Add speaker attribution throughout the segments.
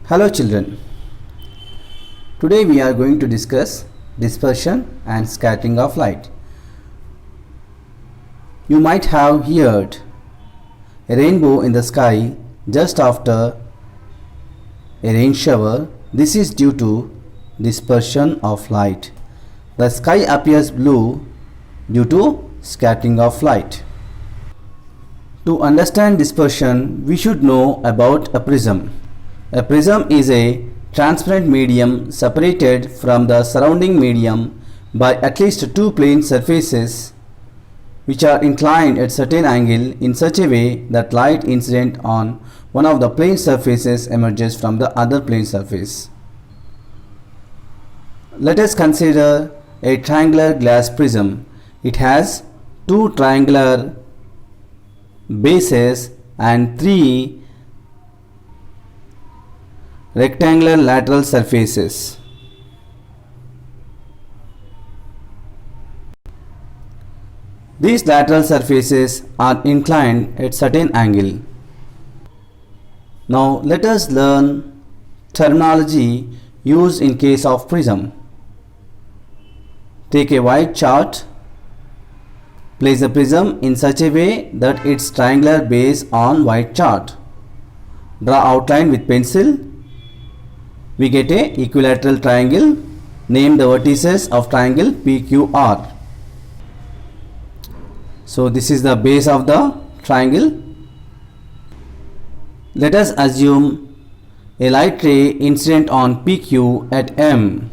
Speaker 1: Hello children, today we are going to discuss dispersion and scattering of light. You might have heard a rainbow in the sky just after a rain shower. This is due to dispersion of light. The sky appears blue due to scattering of light. To understand dispersion, we should know about a prism. A prism is a transparent medium separated from the surrounding medium by at least two plane surfaces which are inclined at certain angle in such a way that light incident on one of the plane surfaces emerges from the other plane surface. Let us consider a triangular glass prism. It has two triangular bases and three rectangular lateral surfaces. These lateral surfaces are inclined at certain angle. Now let us learn terminology used in case of prism. Take a white chart. Place the prism in such a way that its triangular base on white chart. Draw outline with pencil. We get a equilateral triangle. Name the vertices of triangle PQR. So this is the base of the triangle. Let us assume a light ray incident on PQ at M.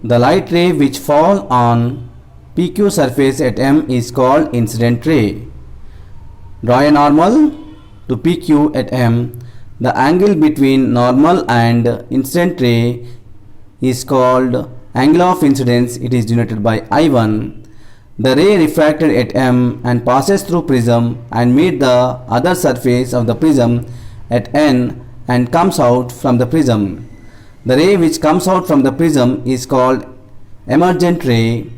Speaker 1: The light ray which fall on PQ surface at M is called incident ray. Draw a normal to PQ at M. The angle between normal and incident ray is called angle of incidence. It is denoted by I1. The ray refracted at M and passes through prism and meet the other surface of the prism at N and comes out from the prism. The ray which comes out from the prism is called emergent ray.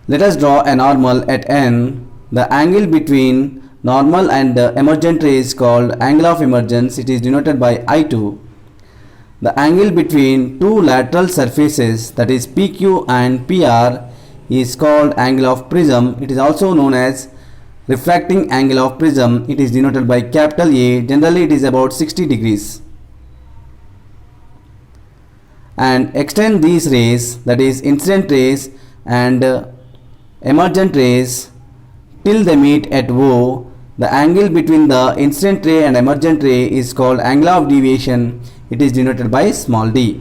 Speaker 1: Let us draw a normal at N. The angle between normal and the emergent ray is called angle of emergence. It is denoted by I2. The angle between two lateral surfaces, that is PQ and PR, is called angle of prism. It is also known as refracting angle of prism. It is denoted by capital A. Generally it is about 60 degrees. And extend these rays, that is incident rays and emergent rays, till they meet at O. The angle between the incident ray and emergent ray is called angle of deviation. It is denoted by small d.